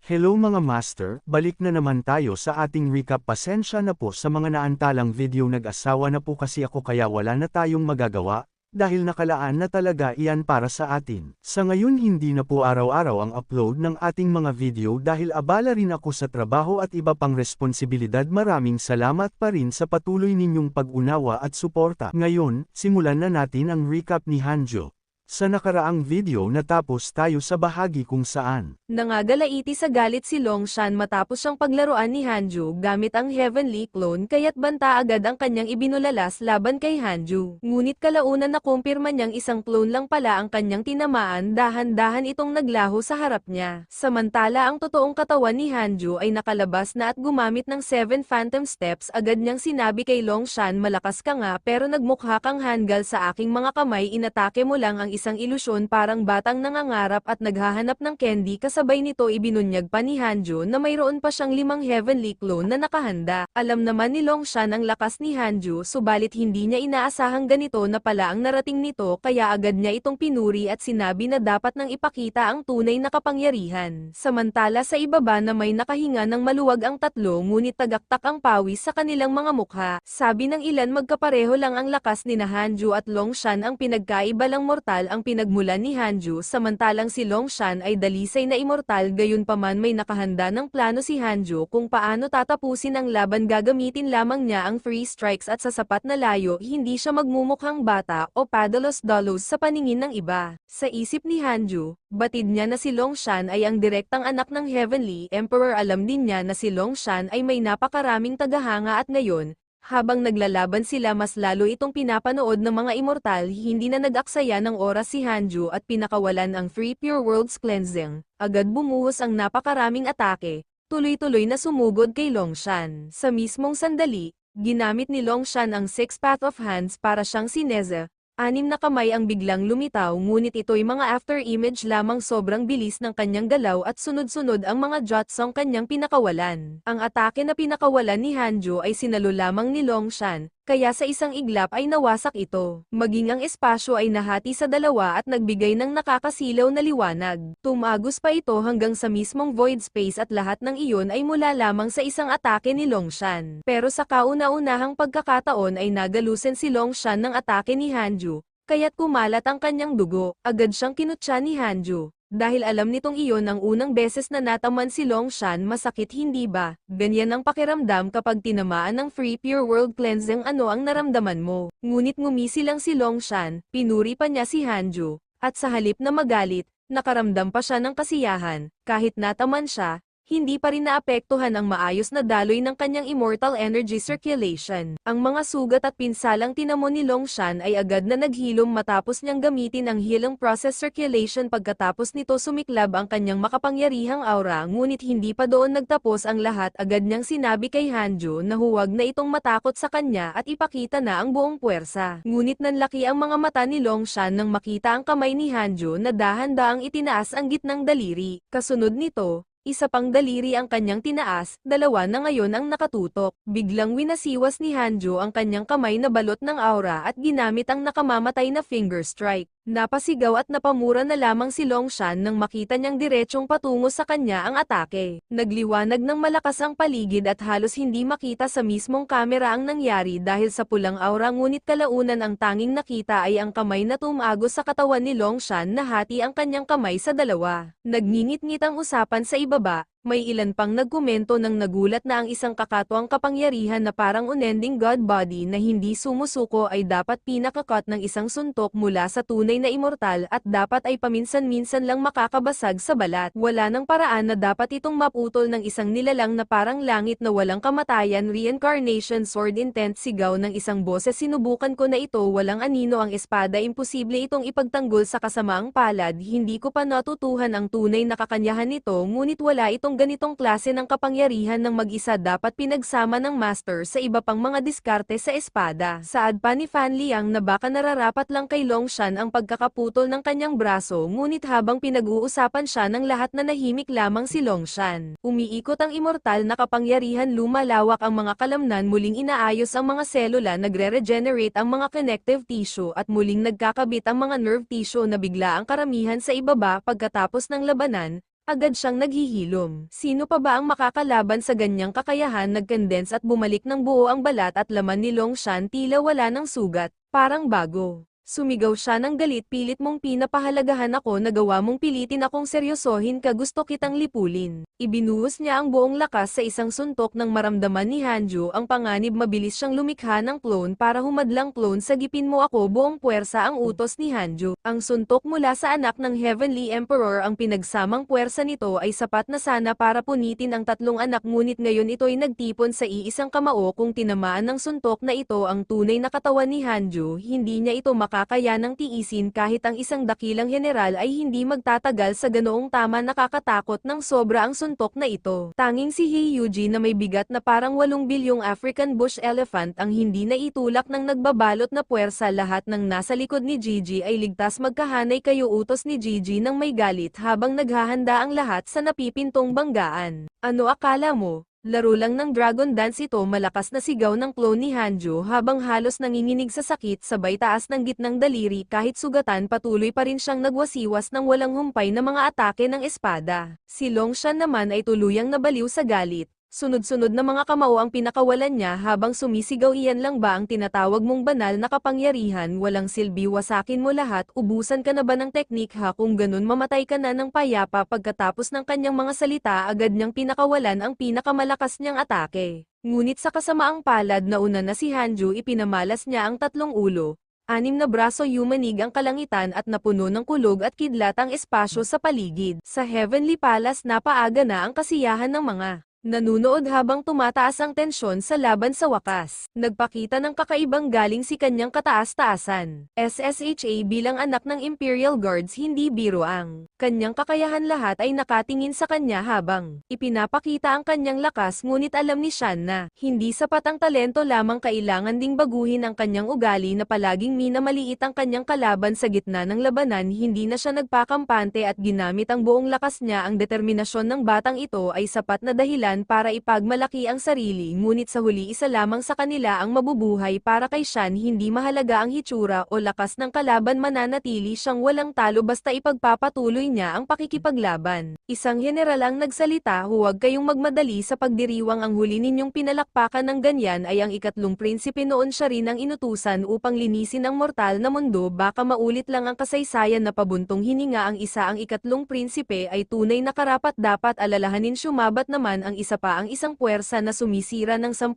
Hello mga master, balik na naman tayo sa ating recap. Pasensya na po sa mga naantalang video, nag-asawa na po kasi ako kaya wala na tayong magagawa, dahil nakalaan na talaga iyan para sa atin. Sa ngayon hindi na po araw-araw ang upload ng ating mga video dahil abala rin ako sa trabaho at iba pang responsibilidad. Maraming salamat pa rin sa patuloy ninyong pag-unawa at suporta. Ngayon, simulan na natin ang recap ni Hanjo. Sa nakaraang video natapos tayo sa bahagi kung saan Nangagalaiti sa galit si Longshan matapos siyang paglaruan ni Hanju gamit ang Heavenly Clone kaya't banta agad ang kanyang ibinulalas laban kay Hanju. Ngunit kalaunan na kumpirma niyang isang clone lang pala ang kanyang tinamaan, dahan-dahan itong naglaho sa harap niya. Samantala ang totoong katawan ni Hanju ay nakalabas na at gumamit ng 7 Phantom Steps. Agad niyang sinabi kay Longshan, malakas ka nga pero nagmukha kang hanggal sa aking mga kamay, inatake mo lang ang isang ilusyon parang batang nangangarap at naghahanap ng candy. Kasabay nito ibinunyag pa ni Hanjo na mayroon pa siyang 5 Heavenly Clone na nakahanda. Alam naman ni Longshan ang lakas ni Hanjo, subalit hindi niya inaasahang ganito na pala ang narating nito, kaya agad niya itong pinuri at sinabi na dapat nang ipakita ang tunay na kapangyarihan. Samantala sa ibaba na may nakahinga ng maluwag ang tatlo, ngunit tagaktak ang pawis sa kanilang mga mukha. Sabi ng ilan magkapareho lang ang lakas ni Hanjo at Longshan, ang pinagkaiba lang mortal ang pinagmulan ni Hanjo, samantalang si Longshan ay dalisay na immortal. Gayunpaman may nakahanda ng plano si Hanjo kung paano tatapusin ang laban. Gagamitin lamang niya ang 3 strikes at sa sapat na layo hindi siya magmumukhang bata o padalos-dalos sa paningin ng iba. Sa isip ni Hanjo, batid niya na si Longshan ay ang direktang anak ng Heavenly Emperor. Alam din niya na si Longshan ay may napakaraming tagahanga at ngayon, habang naglalaban sila mas lalo itong pinapanood ng mga immortal. Hindi na nag-aksaya ng oras si Hanjo at pinakawalan ang 3 Pure Worlds Cleansing. Agad bumuhos ang napakaraming atake, tuloy-tuloy na sumugod kay Longshan. Sa mismong sandali, ginamit ni Longshan ang 6 Path of Hands para siyang si Neza. 6 na kamay ang biglang lumitaw, ngunit ito'y mga after image lamang. Sobrang bilis ng kanyang galaw at sunod-sunod ang mga jotsong kanyang pinakawalan. Ang atake na pinakawalan ni Hanjo ay sinalo lamang ni Longshan, kaya sa isang iglap ay nawasak ito. Maging ang espasyo ay nahati sa dalawa at nagbigay ng nakakasilaw na liwanag. Tumagos pa ito hanggang sa mismong void space at lahat ng iyon ay mula lamang sa isang atake ni Longshan. Pero sa kauna-unahang pagkakataon ay nagalusen si Longshan ng atake ni Hanjo, kaya't kumalat ang kanyang dugo. Agad siyang kinutya ni Hanjo, dahil alam nitong iyon ang unang beses na nataman si Longshan. Masakit hindi ba? Ganyan ang pakiramdam kapag tinamaan ng Free Pure World Cleansing. Ano ang naramdaman mo? Ngunit ngumisi lang si Longshan, pinuri pa niya si Hanjo, at sa halip na magalit, nakaramdam pa siya ng kasiyahan. Kahit nataman siya, hindi pa rin naapektuhan ang maayos na daloy ng kanyang immortal energy circulation. Ang mga sugat at pinsalang tinamo ni Longshan ay agad na naghilom matapos niyang gamitin ang healing process circulation. Pagkatapos nito sumiklab ang kanyang makapangyarihang aura, ngunit hindi pa doon nagtapos ang lahat. Agad niyang sinabi kay Hanjo na huwag na itong matakot sa kanya at ipakita na ang buong puwersa. Ngunit nanlaki ang mga mata ni Longshan nang makita ang kamay ni Hanjo na dahan-daang itinaas ang gitnang daliri. Kasunod nito, isa pang daliri ang kanyang tinaas, dalawa na ngayon ang nakatutok. Biglang winasiwas ni Hanjo ang kanyang kamay na balot ng aura at ginamit ang nakamamatay na finger strike. Napasigaw at napamura na lamang si Longshan nang makita niyang diretsong patungo sa kanya ang atake. Nagliwanag ng malakas ang paligid at halos hindi makita sa mismong kamera ang nangyari dahil sa pulang aura, ngunit kalaunan ang tanging nakita ay ang kamay na tumagos sa katawan ni Longshan. Nahati ang kanyang kamay sa dalawa. Nagngingit-ngit ang usapan sa ibaba. May ilan pang nagkomento nang nagulat na ang isang kakatwang kapangyarihan na parang unending god body na hindi sumusuko ay dapat pinakakot ng isang suntok mula sa tunay na immortal at dapat ay paminsan-minsan lang makakabasag sa balat. Wala nang paraan na dapat itong maputol ng isang nilalang na parang langit na walang kamatayan. Reincarnation sword intent, sigaw ng isang boses. Sinubukan ko na ito, walang anino ang espada, imposible itong ipagtanggol sa kasamaang palad. Hindi ko pa natutuhan ang tunay na kakanyahan nito, ngunit wala itong ganitong klase ng kapangyarihan ng mag-isa. Dapat pinagsama ng master sa iba pang mga diskarte sa espada. Saad pa ni Fan Liang na baka nararapat lang kay Longshan ang pagkakaputol ng kanyang braso, ngunit habang pinag-uusapan siya ng lahat nanahimik lamang si Longshan. Umiikot ang immortal na kapangyarihan, lumalawak ang mga kalamnan, muling inaayos ang mga selula, nagre-regenerate ang mga connective tissue at muling nagkakabit ang mga nerve tissue na bigla ang karamihan sa ibaba. Pagkatapos ng labanan, Agad siyang naghihilom. Sino pa ba ang makakalaban sa ganyang kakayahan? Nag-condense at bumalik ng buo ang balat at laman ni Longshan, tila wala ng sugat, parang bago. Sumigaw siya ng galit, pilit mong pinapahalagahan ako, nagawa mong pilitin akong seryosohin ka, gusto kitang lipulin. Ibinuhos niya ang buong lakas sa isang suntok nang maramdaman ni Hanju ang panganib. Mabilis siyang lumikha ng clone para humadlang. Clone, sagipin mo ako, buong puwersa ang utos ni Hanju. Ang suntok mula sa anak ng Heavenly Emperor, ang pinagsamang puwersa nito ay sapat na sana para punitin ang tatlong anak, ngunit ngayon ito'y nagtipon sa iisang kamao. Kung tinamaan ng suntok na ito ang tunay na katawan ni Hanju, hindi niya ito makakayanang tiisin. Kahit ang isang dakilang general ay hindi magtatagal sa ganoong tama. Nakakatakot ng sobra ang suntok na ito. Tanging si Hyuji na may bigat na parang 8 bilyong African bush elephant ang hindi naitulak ng nagbabalot na puwersa. Lahat ng nasa likod ni Gigi ay ligtas. Magkahanay kayo, utos ni Gigi nang may galit habang naghahanda ang lahat sa napipintong banggaan. Ano akala mo? Laro lang ng Dragon Dance ito. Malakas na sigaw ng clone ni Hanju habang halos nanginginig sa sakit, sabay taas ng gitnang daliri. Kahit sugatan, patuloy pa rin siyang nagwasiwas ng walang humpay na mga atake ng espada. Si Longshan naman ay tuluyang nabaliw sa galit. Sunod-sunod na mga kamao ang pinakawalan niya habang sumisigaw, iyan lang ba ang tinatawag mong banal na kapangyarihan? Walang silbi, wasakin mo lahat. Ubusan ka na ba ng teknik ha? Kung ganun, mamatay ka na ng payapa. Pagkatapos ng kanyang mga salita, agad niyang pinakawalan ang pinakamalakas niyang atake. Ngunit sa kasamaang palad, nauna na si Hanju, ipinamalas niya ang tatlong ulo. 6 na braso, yumanig ang kalangitan at napuno ng kulog at kidlat ang espasyo sa paligid. Sa Heavenly Palace, napaaga na ang kasiyahan ng mga nanunood habang tumataas ang tensyon sa laban. Sa wakas, nagpakita ng kakaibang galing si kanyang kataas-taasan. SSHA bilang anak ng Imperial Guards, hindi biro ang kanyang kakayahan. Lahat ay nakatingin sa kanya habang ipinapakita ang kanyang lakas, ngunit alam ni Shan na hindi sapat ang talento lamang, kailangan ding baguhin ang kanyang ugali na palaging minamaliit ang kanyang kalaban. Sa gitna ng labanan, hindi na siya nagpakampante at ginamit ang buong lakas niya. Ang determinasyon ng batang ito ay sapat na dahilan para ipagmalaki ang sarili, ngunit sa huli isa lamang sa kanila ang mabubuhay. Para kay Shan, hindi mahalaga ang hitsura o lakas ng kalaban, mananatili siyang walang talo basta ipagpapatuloy niya ang pakikipaglaban. Isang general ang nagsalita, huwag kayong magmadali sa pagdiriwang. Ang huli ninyong pinalakpakan ng ganyan ay ang ikatlong prinsipe, noon siya rin ang inutusan upang linisin ang mortal na mundo. Baka maulit lang ang kasaysayan na pabuntong hininga ang isa. Ang ikatlong prinsipe ay tunay na karapat dapat alalahanin. Sumabat naman ang isa pa, ang isang puwersa na sumisira ng 10,000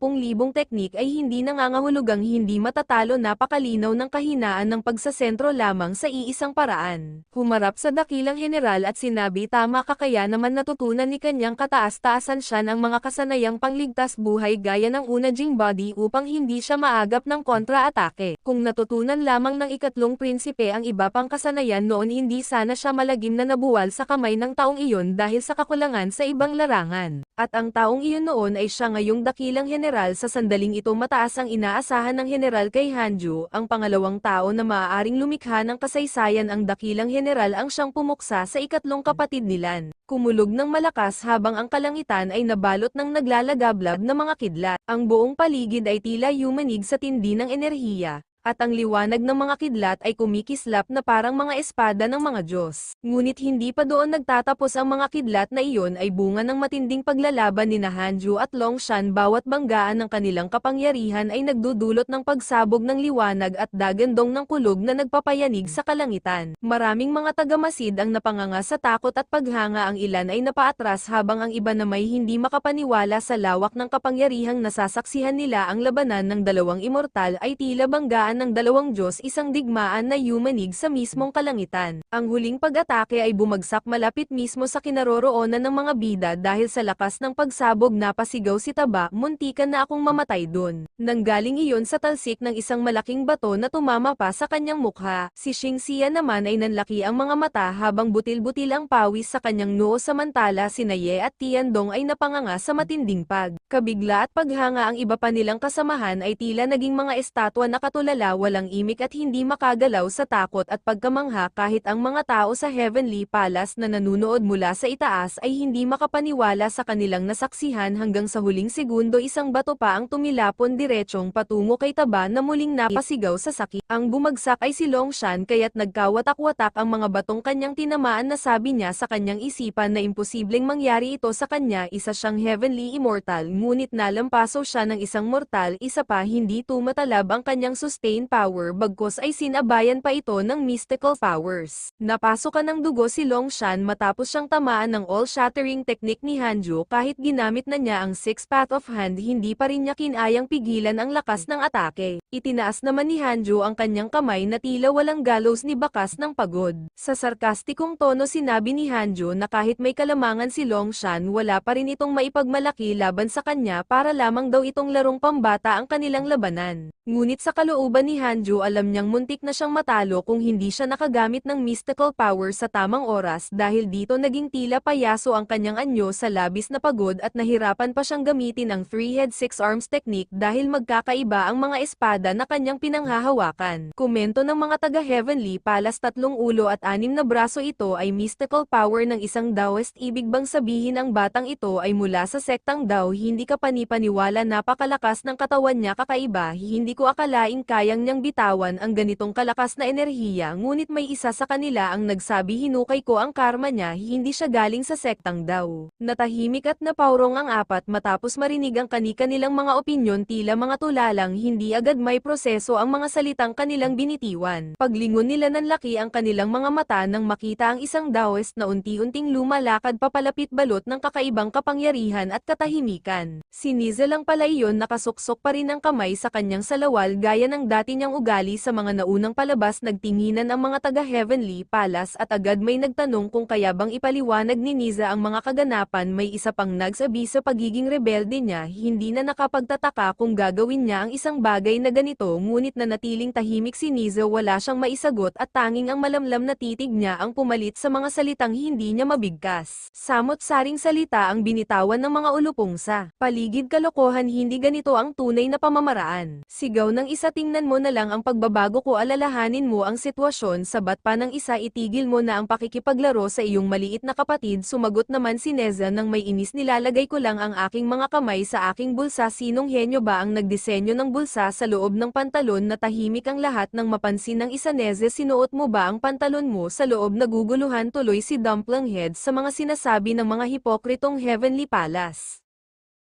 teknik ay hindi nangangahulugang hindi matatalo. Napakalinaw ng kahinaan ng pagsasentro lamang sa iisang paraan. Humarap sa dakilang general at sinabi, tama ka, kaya naman natutunan ni kanyang kataas-taasan siya ng mga kasanayang pangligtas buhay gaya ng unaging body upang hindi siya maagap ng kontra-atake. Kung natutunan lamang ng ikatlong prinsipe ang iba pang kasanayan noon, hindi sana siya malagim na nabuwal sa kamay ng taong iyon dahil sa kakulangan sa ibang larangan. At ang taong iyon noon ay siya ngayong dakilang general. Sa sandaling ito, mataas ang inaasahan ng general kay Hanju, ang pangalawang tao na maaaring lumikha ng kasaysayan. Ang dakilang general ang siyang pumuksa sa ikatlong kapatid nilan. Kumulog ng malakas habang ang kalangitan ay nabalot ng naglalagablab na mga kidlat. Ang buong paligid ay tila yumanig sa tindi ng enerhiya, at ang liwanag ng mga kidlat ay kumikislap na parang mga espada ng mga Diyos. Ngunit hindi pa doon nagtatapos. Ang mga kidlat na iyon ay bunga ng matinding paglalaban ni Hanju at Longshan. Bawat banggaan ng kanilang kapangyarihan ay nagdudulot ng pagsabog ng liwanag at dagandong ng kulog na nagpapayanig sa kalangitan. Maraming mga tagamasid ang napanganga sa takot at paghanga. Ang ilan ay napaatras habang ang iba na may hindi makapaniwala sa lawak ng kapangyarihang nasasaksihan nila. Ang labanan ng dalawang immortal ay tila banggaan ng dalawang Diyos, isang digmaan na yumanig sa mismong kalangitan. Ang huling pag-atake ay bumagsak malapit mismo sa kinaroroonan ng mga bida. Dahil sa lakas ng pagsabog, napasigaw si Taba, muntikan na akong mamatay dun. Nanggaling iyon sa talsik ng isang malaking bato na tumama pa sa kanyang mukha. Si Xingxia naman ay nanlaki ang mga mata habang butil-butil ang pawis sa kanyang noo, samantala si Ye at Tiandong ay napanganga sa matinding pagkabigla at paghanga. Ang iba pa nilang kasamahan ay tila naging mga estatwa na katulala nila walang imik at hindi makagalaw sa takot at pagkamangha kahit ang mga tao sa Heavenly Palace na nanunood mula sa itaas ay hindi makapaniwala sa kanilang nasaksihan hanggang sa huling segundo isang bato pa ang tumilapon diretsyong patungo kay Taba na muling napasigaw sa sakit. Ang bumagsak ay si Longshan kaya't nagkawatak-watak ang mga batong kanyang tinamaan na sabi niya sa kanyang isipan na imposibleng mangyari ito sa kanya, isa siyang Heavenly Immortal ngunit nalampaso siya ng isang mortal, isa pa hindi tumatalab ang kanyang sustain power bagkus ay sinabayan pa ito ng mystical powers. Napasukan ng dugo si Longshan matapos siyang tamaan ng all-shattering technique ni Hanjo kahit ginamit na niya ang Six Path of Hand hindi pa rin niya kinayang pigilan ang lakas ng atake. Itinaas naman ni Hanjo ang kanyang kamay na tila walang galos ni bakas ng pagod. Sa sarkastikong tono sinabi ni Hanjo na kahit may kalamangan si Longshan wala pa rin itong maipagmalaki laban sa kanya para lamang daw itong larong pambata ang kanilang labanan. Ngunit sa kalooban ni Hanjo alam niyang muntik na siyang matalo kung hindi siya nakagamit ng mystical power sa tamang oras dahil dito naging tila payaso ang kanyang anyo sa labis na pagod at nahirapan pa siyang gamitin ang three-head six-arms technique dahil magkakaiba ang mga espada na kanyang pinanghahawakan. Komento ng mga taga-Heavenly Palace, 3 ulo at 6 na braso ito ay mystical power ng isang Daoist, ibig bang sabihin ang batang ito ay mula sa sektang Dao, hindi ka panipaniwala, napakalakas ng katawan niya, kakaiba, hindi ko akalaing kayang niyang bitawan ang ganitong kalakas na enerhiya, ngunit may isa sa kanila ang nagsabi hinukay ko ang karma niya, hindi siya galing sa sektang Dao. Natahimik at napaurong ang apat matapos marinig ang kani-kanilang mga opinyon, tila mga tulalang hindi agad may proseso ang mga salitang kanilang binitiwan. Paglingon nila ng laki ang kanilang mga mata nang makita ang isang Daoist na unti-unting lumalakad papalapit balot ng kakaibang kapangyarihan at katahimikan. Si Nizel lang pala iyon, nakasuksok pa rin ang kamay sa kanyang salawal gaya ng dati niyang ugali sa mga naunang palabas. Nagtinginan ang mga taga-Heavenly Palace at agad may nagtanong kung kaya bang ipaliwanag ni Niza ang mga kaganapan. May isa pang nagsabi sa pagiging rebelde niya, hindi na nakapagtataka kung gagawin niya ang isang bagay na ganito, ngunit nanatiling tahimik si Niza, wala siyang maisagot at tanging ang malamlam na titig niya ang pumalit sa mga salitang hindi niya mabigkas. Samot-saring salita ang binitawan ng mga ulupongsa. Paligid, kalokohan, hindi ganito ang tunay na pamamaraan. Sigaw ng isa, tingnan mo na lang ang pagbabago ko, alalahanin mo ang sitwasyon, sabat pa ng isa, itigil mo na ang pakikipaglaro sa iyong maliit na kapatid. Sumagot naman si Neza ng may inis, nilalagay ko lang ang aking mga kamay sa aking bulsa. Sinong henyo ba ang nagdisenyo ng bulsa sa loob ng pantalon? Natahimik ang lahat nang mapansin ng isa, Neza, sinuot mo ba ang pantalon mo sa loob? Naguguluhan tuloy si Dumplinghead sa mga sinasabi ng mga hipokritong Heavenly Palace.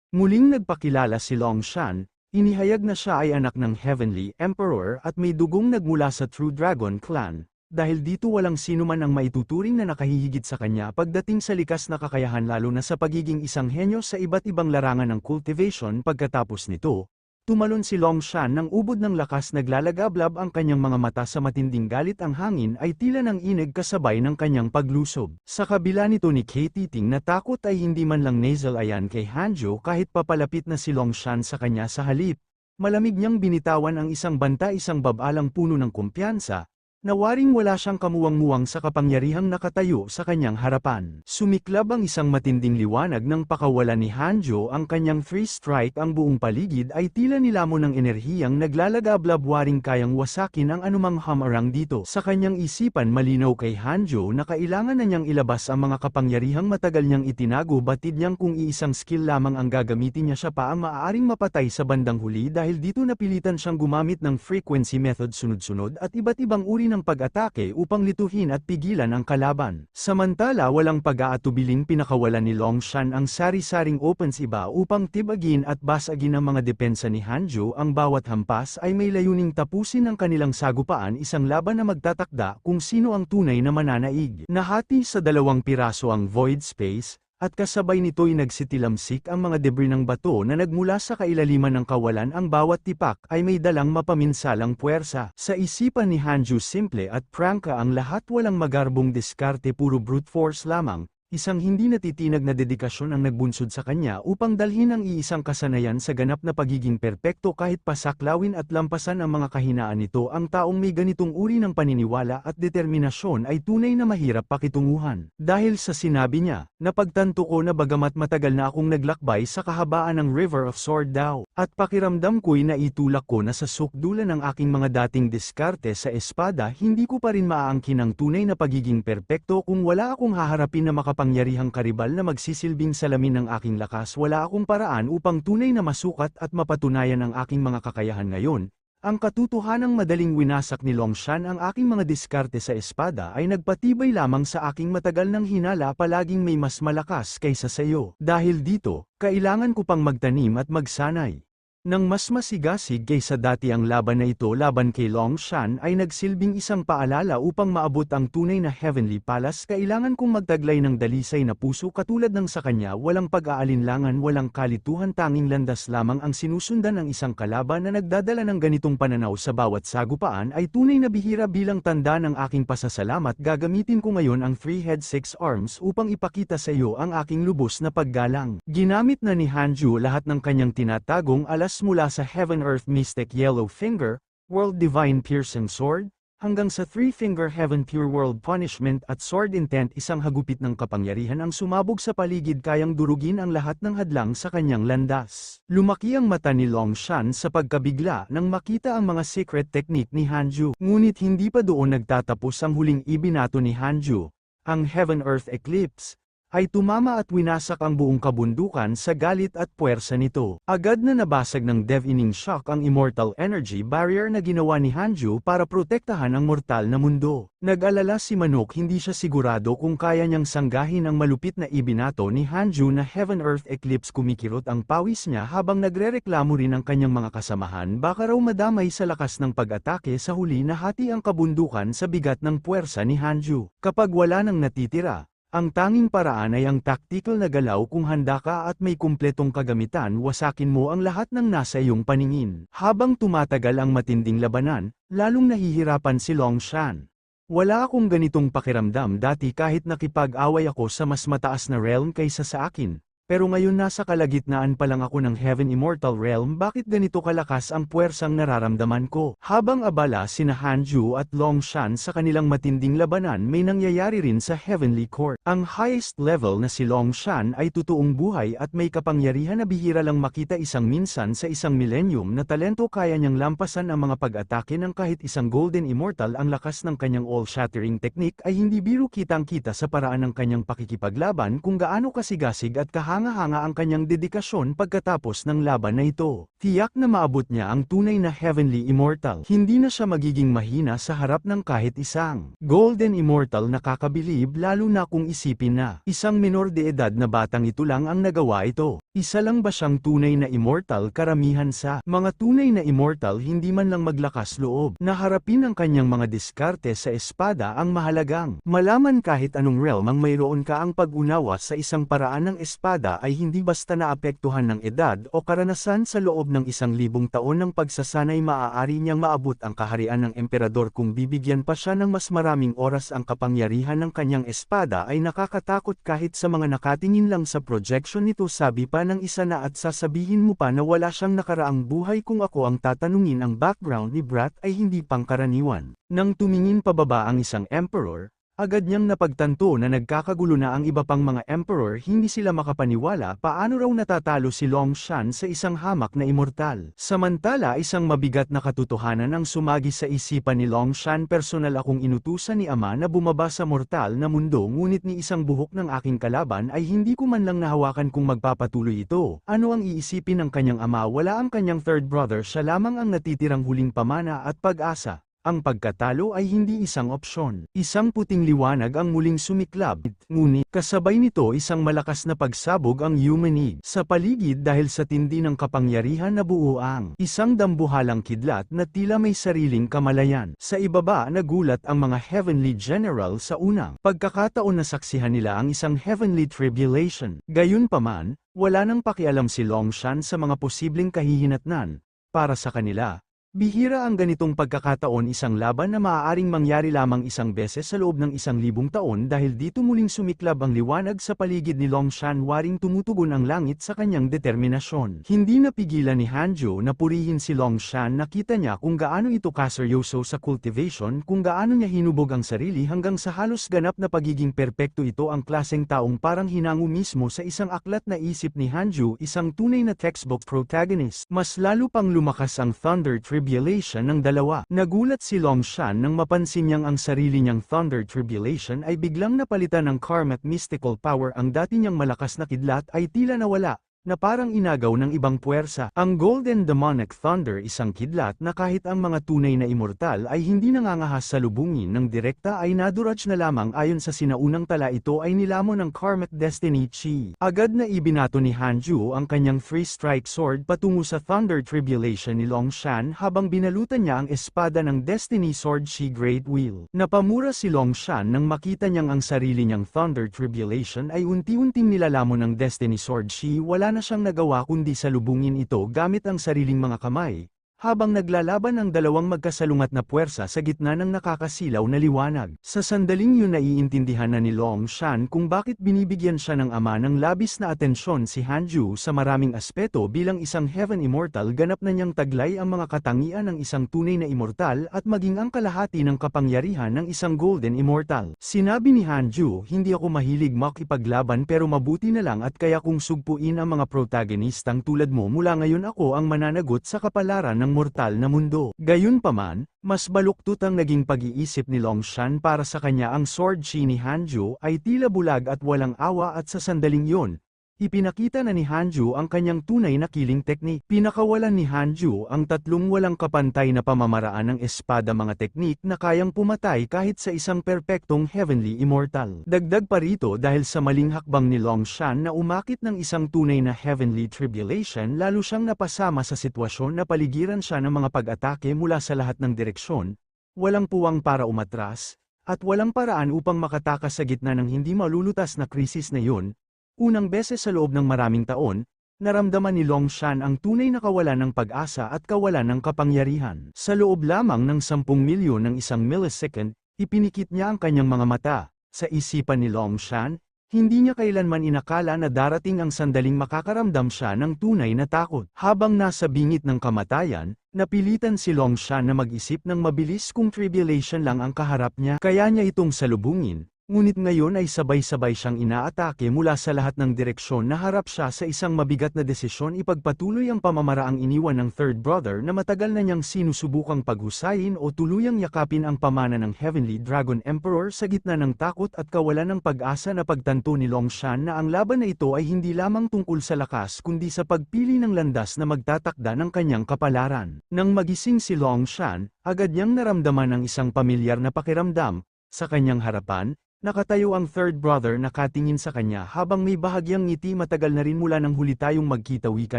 Muling nagpakilala si Longshan, inihayag na siya ay anak ng Heavenly Emperor at may dugong nagmula sa True Dragon Clan. Dahil dito walang sino man ang maituturing na nakahihigit sa kanya pagdating sa likas na kakayahan, lalo na sa pagiging isang henyo sa iba't ibang larangan ng cultivation. Pagkatapos nito, tumalon si Longshan ng ubod ng lakas, naglalagablab ang kanyang mga mata sa matinding galit, ang hangin ay tila ng inig kasabay ng kanyang paglusob. Sa kabila nito ni Titing na takot ay hindi man lang nasal ayan kay Hanjo kahit papalapit na si Longshan sa kanya, sa halip, malamig niyang binitawan ang isang banta, isang babalang puno ng kumpiyansa, na waring wala siyang kamuwang-muwang sa kapangyarihang nakatayo sa kanyang harapan. Sumiklab ang isang matinding liwanag ng pakawalan ni Hanjo, ang kanyang free strike, ang buong paligid ay tila nilamon ng enerhiyang naglalagablab, waring kayang wasakin ang anumang hamarang dito. Sa kanyang isipan, malinaw kay Hanjo na kailangan na niyang ilabas ang mga kapangyarihang matagal niyang itinago, batid niyang kung iisang skill lamang ang gagamitin niya, siya pa ang maaaring mapatay sa bandang huli. Dahil dito napilitan siyang gumamit ng frequency method, sunod-sunod at iba't ibang uri ng pag-atake upang lituhin at pigilan ang kalaban. Samantala, walang pag-aatubiling pinakawalan ni Longshan ang sari-saring opens iba upang tibagin at basagin ang mga depensa ni Hanjo. Ang bawat hampas ay may layuning tapusin ang kanilang sagupaan, isang laban na magtatakda kung sino ang tunay na mananaig. Nahati sa 2 piraso ang void space, at kasabay nito'y nagsitilamsik ang mga debris ng bato na nagmula sa kailaliman ng kawalan. Ang bawat tipak ay may dalang mapaminsalang puwersa. Sa isipan ni Hanjo, simple at prangka ang lahat, walang magarbong diskarte, puro brute force lamang. Isang hindi natitinag na dedikasyon ang nagbunsod sa kanya upang dalhin ang iisang kasanayan sa ganap na pagiging perpekto kahit pasaklawin at lampasan ang mga kahinaan nito. Ang taong may ganitong uri ng paniniwala at determinasyon ay tunay na mahirap pakitunguhan. Dahil sa sinabi niya, napagtanto ko na bagamat matagal na akong naglakbay sa kahabaan ng River of Sword Dao, at pakiramdam ko'y naitulak ko na sa sukdulan ng aking mga dating diskarte sa espada, hindi ko pa rin maaangkin ang tunay na pagiging perpekto kung wala akong haharapin na makapangyarihang karibal na magsisilbing salamin ng aking lakas. Wala akong paraan upang tunay na masukat at mapatunayan ang aking mga kakayahan ngayon. Ang katotohanang madaling winasak ni Longshan ang aking mga diskarte sa espada ay nagpatibay lamang sa aking matagal ng hinala, palaging may mas malakas kaysa sa iyo. Dahil dito, kailangan ko pang magtanim at magsanay. Nang mas masigasig kaysa dati ang laban na ito laban kay Longshan ay nagsilbing isang paalala upang maabot ang tunay na Heavenly Palace. Kailangan kong magtaglay ng dalisay na puso katulad ng sa kanya, walang pag-aalinlangan, walang kalituhan, tanging landas lamang ang sinusundan ng isang kalaban na nagdadala ng ganitong pananaw sa bawat sagupaan ay tunay na bihira. Bilang tanda ng aking pasasalamat, gagamitin ko ngayon ang 3 Head 6 Arms upang ipakita sa iyo ang aking lubos na paggalang. Ginamit na ni Hanju lahat ng kanyang tinatagong alas mula sa Heaven Earth Mystic Yellow Finger, World Divine Piercing Sword, hanggang sa 3-Finger Heaven Pure World Punishment at Sword Intent. Isang hagupit ng kapangyarihan ang sumabog sa paligid, kayang durugin ang lahat ng hadlang sa kanyang landas. Lumaki ang mata ni Longshan sa pagkabigla nang makita ang mga secret technique ni Hanju. Ngunit hindi pa doon nagtatapos ang huling ibinato ni Hanju. Ang Heaven Earth Eclipse ay tumama at winasak ang buong kabundukan sa galit at puwersa nito. Agad na nabasag ng Deafening Shock ang Immortal Energy Barrier na ginawa ni Hanju para protektahan ang mortal na mundo. Nag-alala si Manok, hindi siya sigurado kung kaya niyang sanggahin ang malupit na ibinato ni Hanju na Heaven Earth Eclipse. Kumikirot ang pawis niya habang nagrereklamo rin ang kanyang mga kasamahan, baka raw madamay sa lakas ng pag-atake. Sa huli, nahati ang kabundukan sa bigat ng puwersa ni Hanju. Kapag wala nang natitira, ang tanging paraan ay ang tactical na galaw. Kung handa ka at may kumpletong kagamitan, wasakin mo ang lahat ng nasa iyong paningin. Habang tumatagal ang matinding labanan, lalong nahihirapan si Longshan. Wala akong ganitong pakiramdam dati kahit nakipag-away ako sa mas mataas na realm kaysa sa akin. Pero ngayon nasa kalagitnaan pa lang ako ng Heaven Immortal Realm. Bakit ganito kalakas ang puwersang nararamdaman ko? Habang abala sina Hanju at Longshan sa kanilang matinding labanan, may nangyayari rin sa Heavenly Court. Ang highest level na si Longshan ay totoong buhay at may kapangyarihan na bihira lang makita. Isang minsan sa isang millennium na talento, kaya niyang lampasan ang mga pag-atake ng kahit isang Golden Immortal. Ang lakas ng kanyang all-shattering technique ay hindi biro, kitang-kita sa paraan ng kanyang pakikipaglaban kung gaano kasigasig at kahanga-hanga ang kanyang dedikasyon pagkatapos ng laban na ito. Tiyak na maabot niya ang tunay na Heavenly Immortal. Hindi na siya magiging mahina sa harap ng kahit isang Golden Immortal. Nakakabilib lalo na kung isipin na isang minor de edad na batang ito lang ang nagawa ito. Isa lang ba siyang tunay na immortal? Karamihan sa mga tunay na immortal hindi man lang maglakas loob na harapin ang kanyang mga diskarte sa espada. Ang mahalagang malaman, kahit anong realm ang mayroon ka, ang pag-unawa sa isang paraan ng espada ay hindi basta naapektuhan ng edad o karanasan. Sa loob ng 1,000 taon ng pagsasanay, maaari niyang maabot ang kaharian ng emperador kung bibigyan pa siya ng mas maraming oras. Ang kapangyarihan ng kanyang espada ay nakakatakot kahit sa mga nakatingin lang sa projection nito. Sabi pa ng isa na, at sasabihin mo pa na wala siyang nakaraang buhay. Kung ako ang tatanungin, ang background ni Brat ay hindi pangkaraniwan. Nang tumingin pababa ang isang emperor, agad niyang napagtanto na nagkakagulo na ang iba pang mga emperor. Hindi sila makapaniwala paano raw natatalo si Longshan sa isang hamak na immortal. Samantala, isang mabigat na katotohanan ang sumagi sa isipan ni Longshan. Personal akong inutusan ni Ama na bumaba sa mortal na mundo, ngunit ni isang buhok ng aking kalaban ay hindi ko man lang nahawakan kung magpapatuloy ito. Ano ang iisipin ng kanyang ama? Wala ang kanyang third brother, siya lamang ang natitirang huling pamana at pag-asa. Ang pagkatalo ay hindi isang opsyon. Isang puting liwanag ang muling sumiklab, ngunit kasabay nito isang malakas na pagsabog ang humanig sa paligid dahil sa tindi ng kapangyarihan na buo ang isang dambuhalang kidlat na tila may sariling kamalayan. Sa ibaba, nagulat ang mga Heavenly General sa unang pagkakataon na saksihan nila ang isang Heavenly Tribulation. Gayunpaman, wala nang pakialam si Longshan sa mga posibleng kahihinatnan. Para sa kanila, Bihira ang ganitong pagkakataon, isang laban na maaaring mangyari lamang isang beses sa loob ng 1,000 taon dahil dito muling sumiklab ang liwanag sa paligid ni Longshan, waring tumutugon ang langit sa kanyang determinasyon. Hindi napigilan ni Hanjo na purihin si Longshan, nakita niya kung gaano ito kaseryoso sa cultivation, kung gaano niya hinubog ang sarili hanggang sa halos ganap na pagiging perpekto. Ito ang klaseng taong parang hinango mismo sa isang aklat na isip ni Hanjo, isang tunay na textbook protagonist. Mas lalo pang lumakas ang Thunder Tribulation ng dalawa. Nagulat si Longshan nang mapansin niyang ang sarili niyang Thunder Tribulation ay biglang napalitan ng Karmat Mystical Power. Ang dati niyang malakas na kidlat ay tila nawala, na parang inagaw ng ibang puwersa. Ang Golden Demonic Thunder, isang kidlat na kahit ang mga tunay na immortal ay hindi nangangahas sa lubungin ng direkta, ay naduraj na lamang. Ayon sa sinaunang tala, ito ay nilamon ng Karmat Destiny Chi. Agad na ibinato ni Hanjo ang kanyang 3-strike sword patungo sa Thunder Tribulation ni Longshan habang binalutan niya ang espada ng Destiny Sword Chi Great Wheel. Napamura si Longshan nang makita niyang ang sarili niyang Thunder Tribulation ay unti-unting nilalamon ng Destiny Sword Chi. Wala na siyang nagawa kundi salubungin ito gamit ang sariling mga kamay, habang naglalaban ang dalawang magkasalungat na puwersa sa gitna ng nakakasilaw na liwanag. Sa sandaling yun, naiintindihan na ni Longshan kung bakit binibigyan siya ng ama ng labis na atensyon si Hanjo sa maraming aspeto. Bilang isang Heaven Immortal, ganap na niyang taglay ang mga katangian ng isang tunay na immortal at maging ang kalahati ng kapangyarihan ng isang Golden Immortal. Sinabi ni Hanjo, "Hindi ako mahilig makipaglaban, pero mabuti na lang at kaya kong sugpuin ang mga protagonistang tulad mo. Mula ngayon ako ang mananagot sa kapalaran ng mortal na mundo." Gayunpaman, mas baluktot ang naging pag-iisip ni Longshan para sa kanya. Ang sword chi ni Hanjo ay tila bulag at walang awa, at sa sandaling yon, ipinakita na ni Hanjo ang kanyang tunay na killing technique. Pinakawalan ni Hanjo ang tatlong walang kapantay na pamamaraan ng espada, mga teknik na kayang pumatay kahit sa isang perpektong Heavenly Immortal. Dagdag pa rito, dahil sa maling hakbang ni Longshan na umakit ng isang tunay na Heavenly Tribulation, lalo siyang napasama sa sitwasyon na paligiran siya ng mga pag-atake mula sa lahat ng direksyon, walang puwang para umatras, at walang paraan upang makatakas sa gitna ng hindi malulutas na krisis na yun. Unang beses sa loob ng maraming taon, naramdaman ni Longshan ang tunay na kawalan ng pag-asa at kawalan ng kapangyarihan. Sa loob lamang ng 10 milyon ng isang millisecond, ipinikit niya ang kanyang mga mata. Sa isipan ni Longshan, hindi niya kailanman inakala na darating ang sandaling makakaramdam siya ng tunay na takot. Habang nasa bingit ng kamatayan, napilitan si Longshan na mag-isip ng mabilis kung tribulation lang ang kaharap niya, kaya niya itong salubungin. Ngunit ngayon ay sabay-sabay siyang inaatake mula sa lahat ng direksyon. Naharap siya sa isang mabigat na desisyon: ipagpatuloy ang pamamaraang iniwan ng Third Brother na matagal na niyang sinusubukang paghusayin, o tuluyang yakapin ang pamana ng Heavenly Dragon Emperor. Sa gitna ng takot at kawalan ng pag-asa, napagtanto ni Longshan na ang laban na ito ay hindi lamang tungkol sa lakas kundi sa pagpili ng landas na magtatakda ng kanyang kapalaran. Nang magising si Longshan, agad niyang naramdaman ang isang pamilyar na pakiramdam. Sa kanyang harapan, nakatayo ang Third Brother, nakatingin sa kanya habang may bahagyang ngiti. Matagal na rin mula nang huli tayong magkita, wika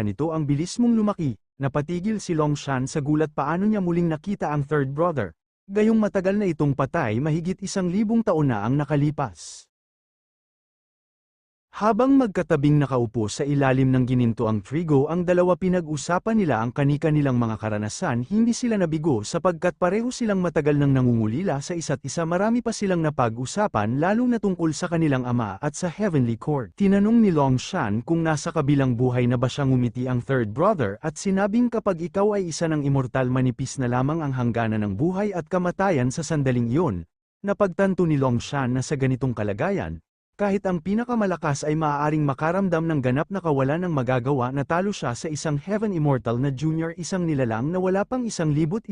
nito. Ang bilis mong lumaki. Napatigil si Longshan sa gulat. Paano niya muling nakita ang Third Brother? Gayong matagal na itong patay, mahigit 1,000 taon na ang nakalipas. Habang magkatabing nakaupo sa ilalim ng gininto ang trigo ang dalawa, pinag-usapan nila ang kani-kanilang mga karanasan. Hindi sila nabigo sapagkat pareho silang matagal nang nangungulila sa isa't isa. Marami pa silang napag-usapan, lalo na tungkol sa kanilang ama at sa Heavenly Court. Tinanong ni Longshan kung nasa kabilang buhay na ba siya. Ngumiti ang Third Brother at sinabing, kapag ikaw ay isa ng immortal, manipis na lamang ang hangganan ng buhay at kamatayan. Sa sandaling iyon, napagtanto ni Longshan na sa ganitong kalagayan, kahit ang pinakamalakas ay maaaring makaramdam ng ganap na kawalan ng magagawa. Natalo siya sa isang Heaven Immortal na junior, isang nilalang na wala pang 1,100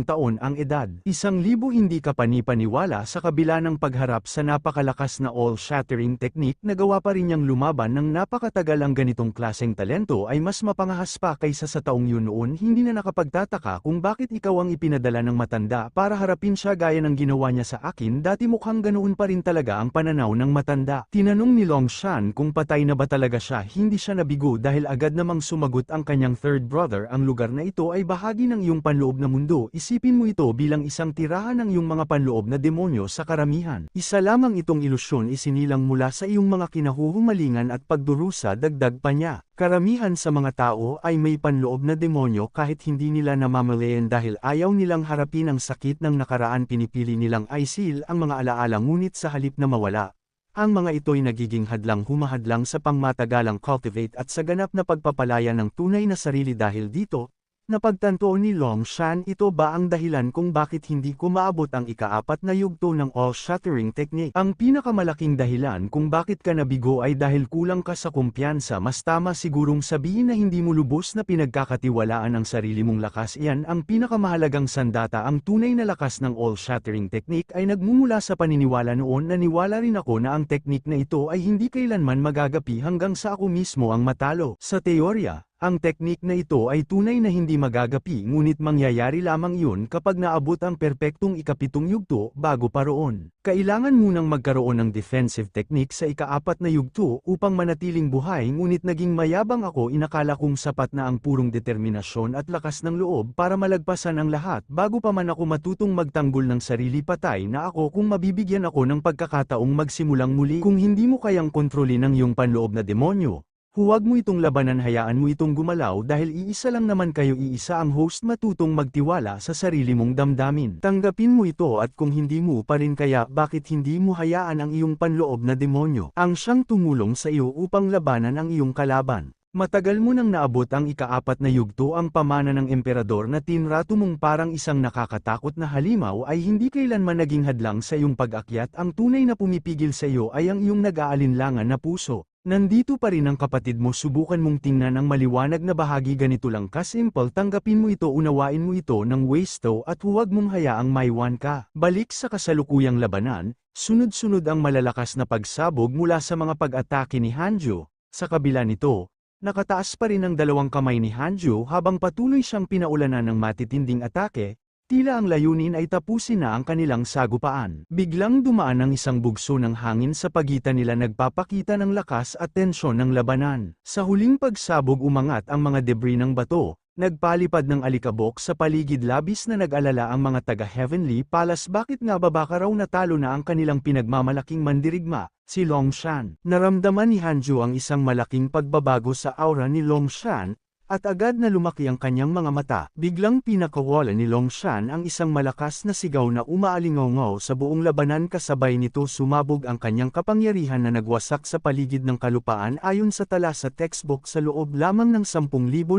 taon ang edad. 1,000 hindi kapani-paniwala. Sa kabila ng pagharap sa napakalakas na all-shattering technique, nagawa pa rin niyang lumaban ng napakatagal. Ang ganitong klaseng talento ay mas mapangahas pa kaysa sa taong yun noon. Hindi na nakapagtataka kung bakit ikaw ang ipinadala ng matanda para harapin siya gaya ng ginawa niya sa akin. Dati mukhang ganoon pa rin talaga ang pananaw ng matanda. handa. Tinanong ni Longshan kung patay na ba talaga siya. Hindi siya nabigo dahil agad namang sumagot ang kanyang third brother. Ang lugar na ito ay bahagi ng iyong panloob na mundo. Isipin mo ito bilang isang tirahan ng iyong mga panloob na demonyo sa karamihan. Isa lamang itong ilusyon isinilang mula sa iyong mga kinahuhumalingan at pagdurusa. Dagdag pa niya. Karamihan sa mga tao ay may panloob na demonyo kahit hindi nila namamalayan dahil ayaw nilang harapin ang sakit ng nakaraan. Pinipili nilang isil ang mga alaala ngunit sa halip na mawala. Ang mga ito'y nagiging humahadlang sa pangmatagalang cultivate at sa ganap na pagpapalaya ng tunay na sarili dahil dito. Napagtanto ni Longshan ito ba ang dahilan kung bakit hindi ko maabot ang ika-4 na yugto ng all-shattering technique. Ang pinakamalaking dahilan kung bakit ka nabigo ay dahil kulang ka sa kumpiyansa. Mas tama sigurong sabihin na hindi mo lubos na pinagkakatiwalaan ang sarili mong lakas. Iyan ang pinakamahalagang sandata. Ang tunay na lakas ng all-shattering technique ay nagmumula sa paniniwala noon. Naniwala rin ako na ang technique na ito ay hindi kailanman magagapi hanggang sa ako mismo ang matalo. Sa teorya, ang teknik na ito ay tunay na hindi magagapi ngunit mangyayari lamang iyon kapag naabot ang perpektong ika-7 yugto bago pa roon. Kailangan munang magkaroon ng defensive technique sa ika-4 na yugto upang manatiling buhay ngunit naging mayabang ako. Inakala kong sapat na ang purong determinasyon at lakas ng loob para malagpasan ang lahat bago pa man ako matutong magtanggol ng sarili. Patay na ako kung mabibigyan ako ng pagkakataong magsimulang muli. Kung hindi mo kayang kontrolin ang iyong panloob na demonyo, huwag mo itong labanan, hayaan mo itong gumalaw dahil iisa lang naman kayo. Iisa ang host. Matutong magtiwala sa sarili mong damdamin. Tanggapin mo ito at kung hindi mo pa rin kaya bakit hindi mo hayaan ang iyong panloob na demonyo ang siyang tumulong sa iyo upang labanan ang iyong kalaban. Matagal mo nang naabot ang ika-4 na yugto. Ang pamana ng emperador na tinrato mong parang isang nakakatakot na halimaw ay hindi kailanman naging hadlang sa iyong pag-akyat. Ang tunay na pumipigil sa iyo ay ang iyong nag-aalinlangan na puso. Nandito pa rin ang kapatid mo. Subukan mong tingnan ang maliwanag na bahagi. Ganito lang ka-simple. Tanggapin mo ito, unawain mo ito ng wasto at huwag mong hayaang maiwan ka. Balik sa kasalukuyang labanan, sunod-sunod ang malalakas na pagsabog mula sa mga pag-atake ni Hanjo. Sa kabila nito, nakataas pa rin ang dalawang kamay ni Hanjo habang patuloy siyang pinaulanan ng matitinding atake. Tila ang layunin ay tapusin na ang kanilang sagupaan. Biglang dumaan ang isang bugso ng hangin sa pagitan nila, nagpapakita ng lakas at tensyon ng labanan. Sa huling pagsabog umangat ang mga debris ng bato, nagpalipad ng alikabok sa paligid. Labis na nag-alala ang mga taga-Heavenly Palace. Bakit nga ba baka raw natalo na ang kanilang pinagmamalaking mandirigma, si Longshan? Naramdaman ni Hanjo ang isang malaking pagbabago sa aura ni Longshan, at agad na lumaki ang kanyang mga mata. Biglang pinakawala ni Longshan ang isang malakas na sigaw na umaalingaw sa buong labanan. Kasabay nito sumabog ang kanyang kapangyarihan na nagwasak sa paligid ng kalupaan. Ayon sa tala sa textbook, sa loob lamang ng 10,000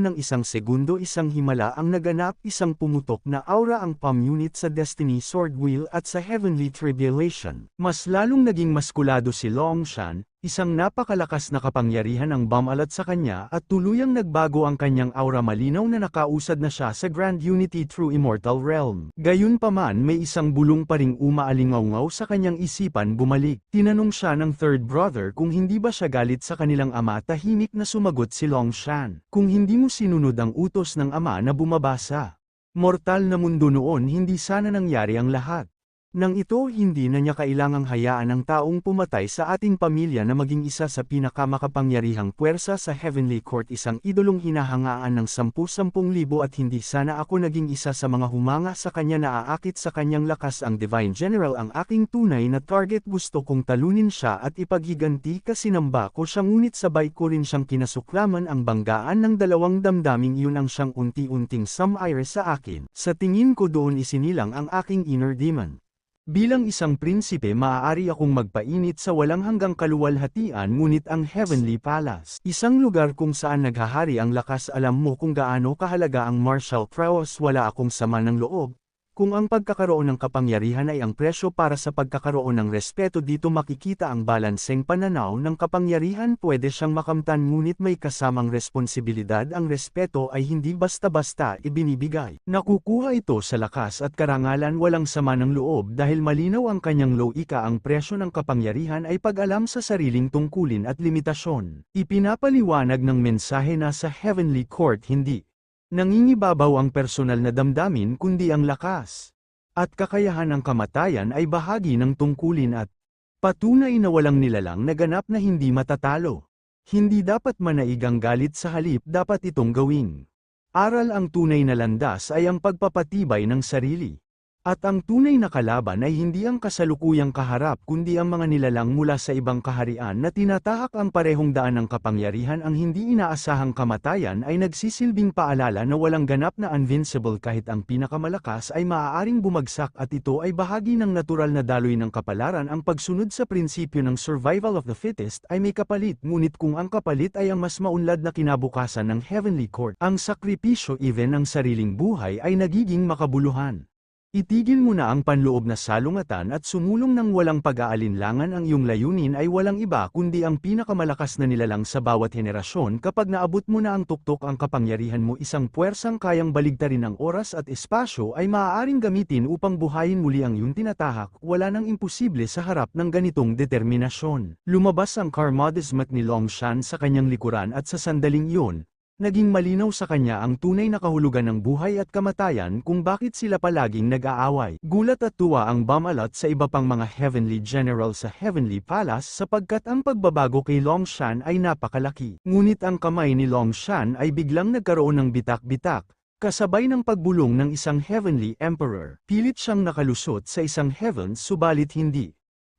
ng isang segundo isang himala ang naganap. Isang pumutok na aura ang palm unit sa Destiny Sword Wheel at sa Heavenly Tribulation. Mas lalong naging maskulado si Longshan. Isang napakalakas na kapangyarihan ang bumalat sa kanya at tuluyang nagbago ang kanyang aura. Malinaw na nakausad na siya sa Grand Unity True Immortal Realm. Gayunpaman, may isang bulong pa ring umaalingaw sa kanyang isipan. Bumalik. Tinanong siya ng third brother kung hindi ba siya galit sa kanilang ama. Tahimik na sumagot si Longshan. Kung hindi mo sinunod ang utos ng ama na bumabasa mortal na mundo noon, hindi sana nangyari ang lahat. Nang ito, hindi na niya kailangang hayaan ang taong pumatay sa ating pamilya na maging isa sa pinakamakapangyarihang puwersa sa Heavenly Court. Isang idolong hinahangaan ng 10,000 at hindi sana ako naging isa sa mga humanga sa kanya. Naaakit sa kanyang lakas ang Divine General, ang aking tunay na target. Gusto kong talunin siya at ipaghiganti. Kasinamba ko siya ngunit sabay ko rin siyang kinasuklaman. Ang banggaan ng dalawang damdaming iyon ang siyang unti-unting sumire sa akin. Sa tingin ko doon isinilang ang aking inner demon. Bilang isang prinsipe, maaari akong magpainit sa walang hanggang kaluwalhatian, ngunit ang Heavenly Palace, isang lugar kung saan naghahari ang lakas. Alam mo kung gaano kahalaga ang martial prowess. Wala akong sama ng loob. Kung ang pagkakaroon ng kapangyarihan ay ang presyo para sa pagkakaroon ng respeto, dito makikita ang balanseng pananaw ng kapangyarihan. Pwede siyang makamtan ngunit may kasamang responsibilidad. Ang respeto ay hindi basta-basta ibinibigay. Nakukuha ito sa lakas at karangalan. Walang sama ng loob dahil malinaw ang kanyang loika. Ang presyo ng kapangyarihan ay pag-alam sa sariling tungkulin at limitasyon. Ipinapaliwanag ng mensahe na sa Heavenly Court hindi nangingibabaw ang personal na damdamin kundi ang lakas at kakayahan. Ng kamatayan ay bahagi ng tungkulin at Patunay na walang nilalang na ganap na hindi matatalo. Hindi dapat manaig ang galit sa halip dapat itong gawing. Aral ang tunay na landas ay ang pagpapatibay ng sarili. At ang tunay na kalaban ay hindi ang kasalukuyang kaharap kundi ang mga nilalang mula sa ibang kaharian na tinatahak ang parehong daan ng kapangyarihan. Ang hindi inaasahang kamatayan ay nagsisilbing paalala na walang ganap na invincible kahit ang pinakamalakas ay maaaring bumagsak at ito ay bahagi ng natural na daloy ng kapalaran. Ang pagsunod sa prinsipyo ng survival of the fittest ay may kapalit, ngunit kung ang kapalit ay ang mas maunlad na kinabukasan ng Heavenly Court, ang sakripisyo even ng sariling buhay ay nagiging makabuluhan. Itigil mo na ang panloob na salungatan at sumulong ng walang pag-aalinlangan. Ang iyong layunin ay walang iba kundi ang pinakamalakas na nilalang sa bawat henerasyon. Kapag naabot mo na ang tuktok ang kapangyarihan mo, isang puwersang kayang baligtarin ang oras at espasyo ay maaaring gamitin upang buhayin muli ang iyong tinatahak. Wala nang imposible sa harap ng ganitong determinasyon. Lumabas ang karmadismat ni Longshan sa kanyang likuran at sa sandaling iyon, naging malinaw sa kanya ang tunay na kahulugan ng buhay at kamatayan kung bakit sila palaging nag-aaway. Gulat at tuwa ang Bamalot sa iba pang mga Heavenly General sa Heavenly Palace sapagkat ang pagbabago kay Longshan ay napakalaki. Ngunit ang kamay ni Longshan ay biglang nagkaroon ng bitak-bitak, kasabay ng pagbulong ng isang Heavenly Emperor. Pilit siyang nakalusot sa isang Heavens subalit hindi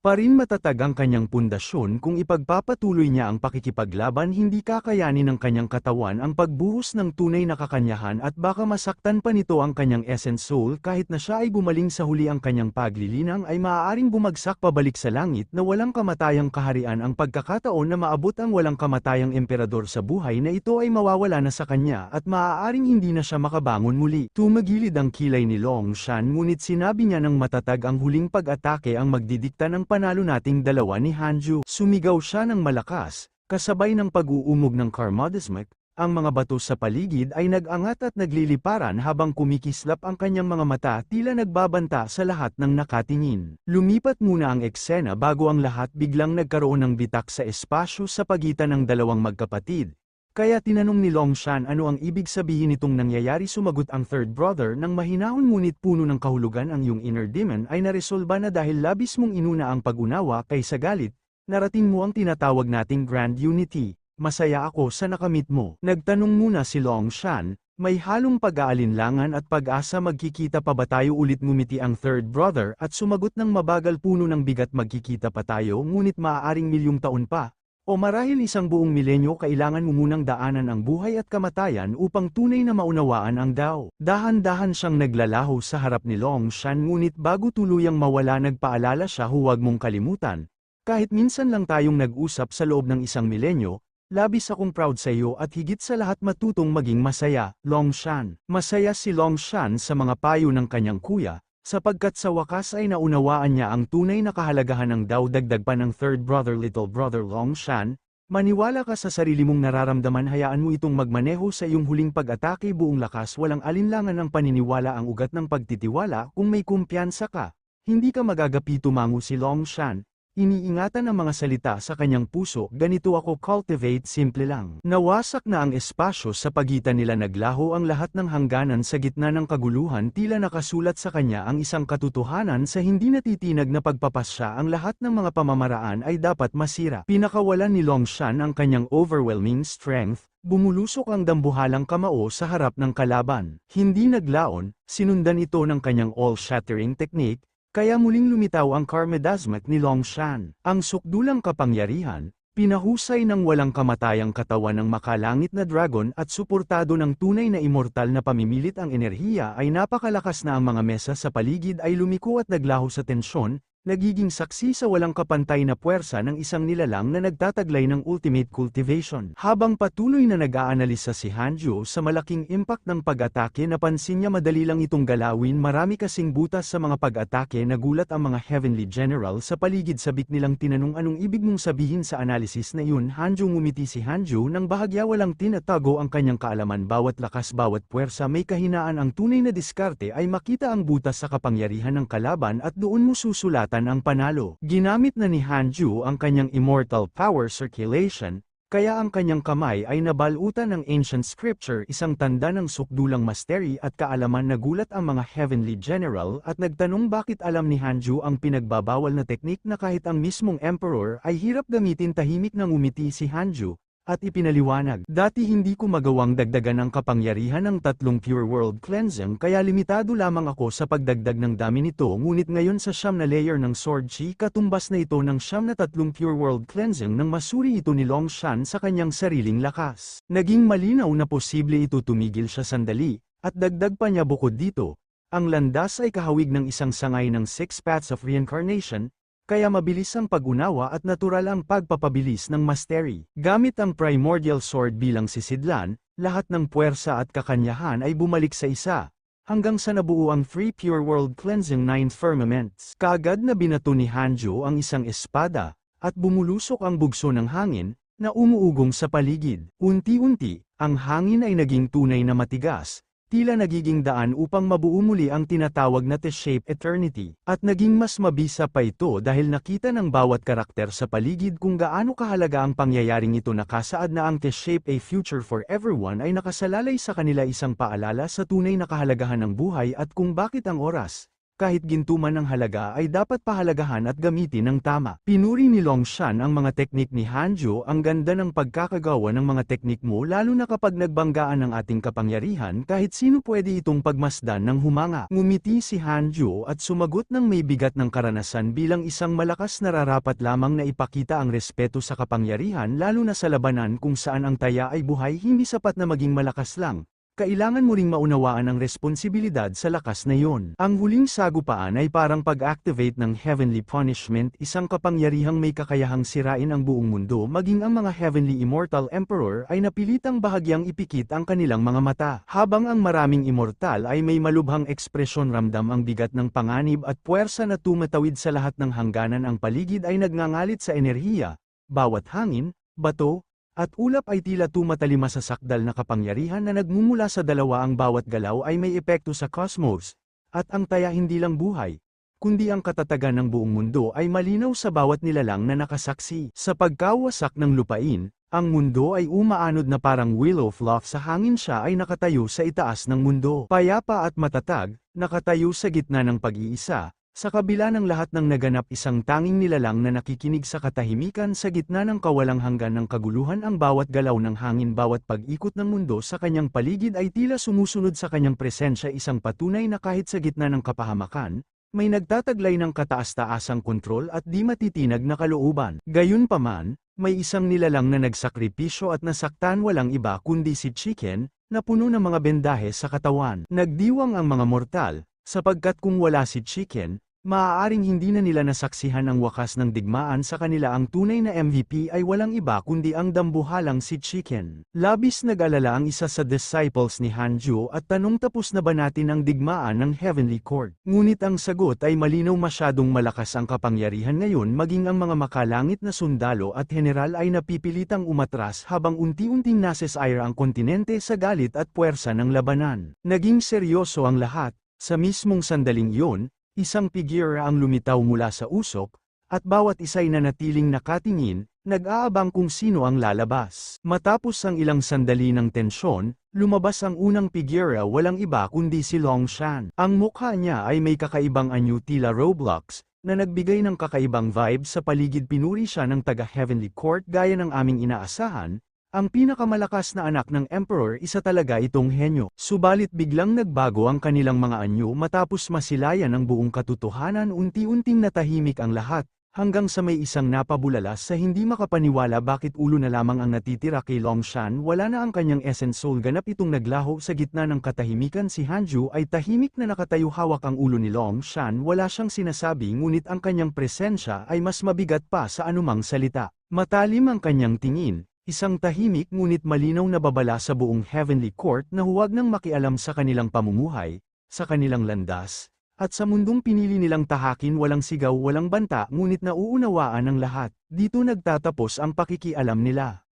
pa rin matatag ang kanyang pundasyon. Kung ipagpapatuloy niya ang pakikipaglaban, hindi kakayanin ng kanyang katawan ang pagbuhos ng tunay na kakanyahan at baka masaktan pa nito ang kanyang essence soul. Kahit na siya ay gumaling sa huli, ang kanyang paglilinang ay maaaring bumagsak pabalik sa langit na walang kamatayang kaharian. Ang pagkakataon na maabot ang walang kamatayang emperador sa buhay na ito ay mawawala na sa kanya at maaaring hindi na siya makabangon muli. Tumagilid ang kilay ni Longshan, ngunit sinabi niya ng matatag, ang huling pag-atake ang magdidikta ng panalo nating dalawa ni Hanju. Sumigaw siya ng malakas, kasabay ng pag-uumog ng karmadismat. Ang mga bato sa paligid ay nag-angat at nagliliparan habang kumikislap ang kanyang mga mata, tila nagbabanta sa lahat ng nakatingin. Lumipat muna ang eksena bago ang lahat biglang nagkaroon ng bitak sa espasyo sa pagitan ng dalawang magkapatid. Kaya tinanong ni Longshan ano ang ibig sabihin nitong nangyayari. Sumagot ang third brother ng mahinahon, ngunit puno ng kahulugan. Ang iyong inner demon ay naresolba na dahil labis mong inuna ang pag-unawa kaysa galit. Narating mo ang tinatawag nating Grand Unity. Masaya ako sa nakamit mo. Nagtanong muna si Longshan, may halong pag-aalinlangan at pag-asa. Magkikita pa ba tayo ulit? Ngumiti ang third brother at sumagot ng mabagal, puno ng bigat. Magkikita pa tayo, ngunit maaaring milyong taon pa. O marahil isang buong milenyo. Kailangan mo munang daanan ang buhay at kamatayan upang tunay na maunawaan ang Dao. Dahan-dahan siyang naglalaho sa harap ni Longshan, ngunit bago tuluyang mawala nagpaalala siya, huwag mong kalimutan. Kahit minsan lang tayong nag-usap sa loob ng isang milenyo, labis akong proud sa iyo at higit sa lahat matutong maging masaya, Longshan. Masaya si Longshan sa mga payo ng kanyang kuya, sapagkat sa wakas ay naunawaan niya ang tunay na kahalagahan ng Dao. Dagdag pa ng third brother, little brother Longshan, maniwala ka sa sarili mong nararamdaman. Hayaan mo itong magmaneho sa iyong huling pag-atake. Buong lakas, walang alinlangan ng paniniwala ang ugat ng pagtitiwala. Kung may kumpiyansa ka, hindi ka magagapi. Tumango si Longshan, iniingatan ang mga salita sa kanyang puso. Ganito ako cultivate, simple lang. Nawasak na ang espasyo sa pagitan nila. Naglaho ang lahat ng hangganan sa gitna ng kaguluhan. Tila nakasulat sa kanya ang isang katotohanan sa hindi natitinag na pagpapasya. Ang lahat ng mga pamamaraan ay dapat masira. Pinakawalan ni Longshan ang kanyang overwhelming strength. Bumulusok ang dambuhalang kamao sa harap ng kalaban. Hindi naglaon, sinundan ito ng kanyang all-shattering technique. Kaya muling lumitaw ang karmadasmat ni Longshan. Ang sukdulang kapangyarihan, pinahusay ng walang kamatayang katawan ng makalangit na dragon at suportado ng tunay na immortal na pamimilit. Ang enerhiya ay napakalakas na ang mga mesa sa paligid ay lumiko at naglaho sa tensyon, nagiging saksi sa walang kapantay na puwersa ng isang nilalang na nagtataglay ng ultimate cultivation. Habang patuloy na nag-aanalisa si Hanju sa malaking impact ng pag-atake, napansin niya madali lang itong galawin. Marami kasing butas sa mga pag-atake. Nagulat ang mga Heavenly General sa paligid. Sabik nilang tinanong, anong ibig mong sabihin sa analysis na yun? Hanju, ngumiti si Hanju ng bahagya, walang tinatago ang kanyang kaalaman. Bawat lakas, bawat puwersa may kahinaan. Ang tunay na diskarte ay makita ang butas sa kapangyarihan ng kalaban at doon mo susulatan ang panalo. Ginamit na ni Hanju ang kanyang immortal power circulation, Kaya ang kanyang kamay ay nabalutan ng ancient scripture, isang tanda ng sukdulang mastery at kaalaman. Nagulat ang mga Heavenly General at nagtanong bakit alam ni Hanju ang pinagbabawal na teknik na kahit ang mismong Emperor ay hirap gamitin. Tahimik nang umiti si Hanju, at ipinaliwanag, dati hindi ko magawang dagdagan ang kapangyarihan ng 3 Pure World Cleansing kaya limitado lamang ako sa pagdagdag ng dami nito, ngunit ngayon sa 9 na layer ng Sword Chi katumbas na ito ng 9 na 3 Pure World Cleansing nang masuri ito ni Long Shan sa kanyang sariling lakas. Naging malinaw na posible ito. Tumigil siya sandali, at dagdag pa niya, bukod dito, ang landas ay kahawig ng isang sangay ng 6 Paths of Reincarnation, kaya mabilis ang pag-unawa at natural ang pagpapabilis ng mastery. Gamit ang primordial sword bilang sisidlan, lahat ng puwersa at kakanyahan ay bumalik sa isa, hanggang sa nabuo ang 3 Pure World Cleansing 9 Firmaments. Kaagad na binato ni Hanju ang isang espada, at bumulusok ang bugso ng hangin, na umuugong sa paligid. Unti-unti, ang hangin ay naging tunay na matigas, tila nagiging daan upang mabuo muli ang tinatawag na T-shape eternity. At naging mas mabisa pa ito dahil nakita ng bawat karakter sa paligid kung gaano kahalaga ang pangyayaring ito. Nakasaad na ang T-shape a future for everyone ay nakasalalay sa kanila, isang paalala sa tunay na kahalagahan ng buhay at kung bakit ang oras, kahit ginto man ang halaga, ay dapat pahalagahan at gamitin ng tama. Pinuri ni Long Shan ang mga teknik ni Hanju. Ang ganda ng pagkakagawa ng mga teknik mo, lalo na kapag nagbanggaan ng ating kapangyarihan. Kahit sino pwede itong pagmasdan ng humanga. Ngumiti si Hanju at sumagot ng may bigat ng karanasan. Bilang isang malakas, nararapat lamang na ipakita ang respeto sa kapangyarihan, lalo na sa labanan kung saan ang taya ay buhay. Hindi sapat na maging malakas lang. Kailangan mo ring maunawaan ang responsibilidad sa lakas na iyon. Ang huling sagupaan ay parang pag-activate ng Heavenly Punishment, isang kapangyarihang may kakayahang sirain ang buong mundo. Maging ang mga Heavenly Immortal Emperor ay napilitang bahagyang ipikit ang kanilang mga mata. Habang ang maraming immortal ay may malubhang ekspresyon, ramdam ang bigat ng panganib at puwersa na tumatawid sa lahat ng hangganan. Ang paligid ay nagngangalit sa enerhiya. Bawat hangin, bato, at ulap ay tila tumatalima sa sakdal na kapangyarihan na nagmumula sa dalawa. Ang bawat galaw ay may epekto sa cosmos, at ang taya hindi lang buhay, kundi ang katatagan ng buong mundo ay malinaw sa bawat nilalang na nakasaksi. Sa pagkawasak ng lupain, ang mundo ay umaanod na parang wheel of life sa hangin. Siya ay nakatayo sa itaas ng mundo, payapa at matatag, nakatayo sa gitna ng pag-iisa. Sa kabila ng lahat ng naganap, isang tanging nilalang na nakikinig sa katahimikan sa gitna ng kawalang hanggan ng kaguluhan. Ang bawat galaw ng hangin, bawat pag-ikot ng mundo sa kanyang paligid ay tila sumusunod sa kanyang presensya, isang patunay na kahit sa gitna ng kapahamakan, may nagtataglay ng kataas-taasang kontrol at di matitinag na kalooban. Gayunpaman, may isang nilalang na nagsakripisyo at nasaktan, walang iba kundi si Chicken, na puno ng mga bendahe sa katawan. Nagdiwang ang mga mortal, sapagkat kung wala si Chicken, maaaring hindi na nila nasaksihan ang wakas ng digmaan sa kanila. Ang tunay na MVP ay walang iba kundi ang dambuhalang si Chicken. Labis nag-alala ang isa sa disciples ni Hanju at tanong, tapos na ba natin ang digmaan ng Heavenly Court? Ngunit ang sagot ay malinaw, masyadong malakas ang kapangyarihan ngayon. Maging ang mga makalangit na sundalo at general ay napipilitang umatras habang unti-unting nasesire ang kontinente sa galit at puwersa ng labanan. Naging seryoso ang lahat. Sa mismong sandaling iyon, isang figura ang lumitaw mula sa usok, at bawat isa'y nanatiling nakatingin, nag-aabang kung sino ang lalabas. Matapos ang ilang sandali ng tensyon, lumabas ang unang figura, walang iba kundi si Long Shan. Ang mukha niya ay may kakaibang anyo, tila Roblox, na nagbigay ng kakaibang vibe sa paligid. Pinuri siya ng taga-Heavenly Court, gaya ng aming inaasahan. Ang pinakamalakas na anak ng Emperor, isa talaga itong henyo. Subalit biglang nagbago ang kanilang mga anyo matapos masilayan ang buong katotohanan. Unti-unting natahimik ang lahat, hanggang sa may isang napabulalas sa hindi makapaniwala. Bakit ulo na lamang ang natitira kay Long Shan? Wala na ang kanyang essence soul. Ganap itong naglaho sa gitna ng katahimikan. Si Hanju ay tahimik na nakatayo, hawak ang ulo ni Long Shan. Wala siyang sinasabi, ngunit ang kanyang presensya ay mas mabigat pa sa anumang salita. Matalim ang kanyang tingin. Isang tahimik ngunit malinaw na babala sa buong Heavenly Court na huwag nang makialam sa kanilang pamumuhay, sa kanilang landas, at sa mundong pinili nilang tahakin. Walang sigaw, walang banta, ngunit nauunawaan ng lahat. Dito nagtatapos ang pakikialam nila.